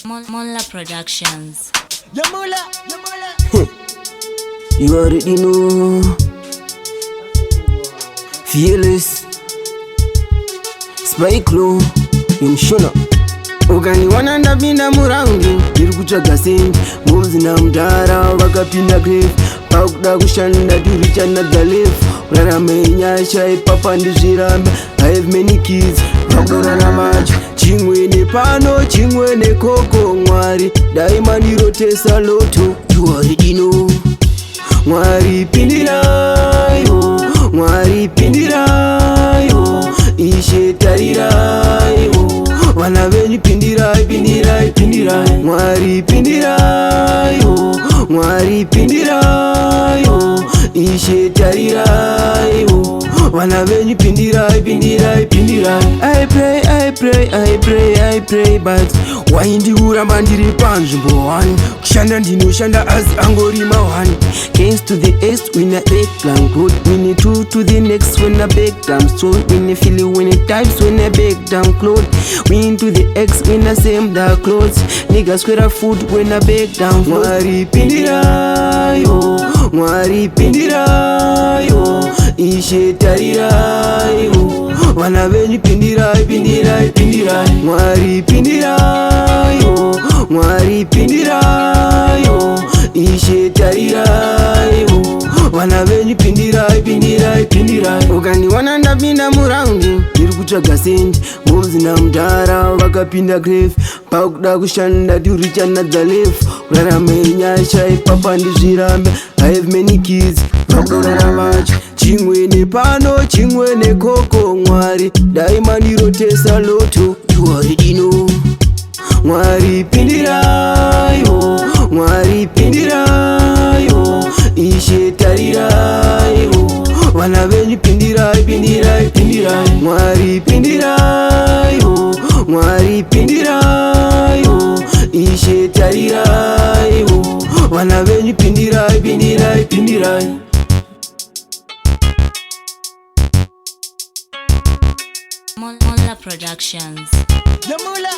Mushona Productions. Yamula. You already know. Fearless Spike low Mushona. Ogani wanandapinda murangi ndiri kutsvaga sendi moves na mudhara vakapinda grave pakuda kushanda tirichana galef urarame nyasha ipapa ndizviramba I have many kids vakudorana macho chimwe nepano chimwe nekoko mwari daima ndirotesa loto you already know mwari pindirayo mwari pindirayo ishe tarirayo vana venyu pindirai mwari pindirayo mwari pindirayo ishe tarirayo vana venyu pindirai I pray but why ndikuramba ndiri panzvimbo 1 kushanda ndinoshanda asi angorima 1 case to the east when I beg down road when I 2 to the next when I beg down soul when I feel it when it types when I beg down clothes when to the X when I same the clothes niggas square food when I beg down mwari pindirayo ishe tarirayo vana venyu pindirai mwari pindirayo ishe tarirayo vana venyu pindirai ukandiwana ndapinda muraundi ndiri kutsvaga sendi moves na mudhara vakapinda grave pakuda kushanda tirichana galef urarame nyasha ipapa ndizvirambe I have many kids vakudorana vacho chimwe nepano chimwe nekoko mwari daima ndirotesa loto you already know mwari pindirayo ishe tarirayo vana venyu pindirai mwari pindirayo ishe tarirayo vana venyu pindirai Mushona Productions. Yamula.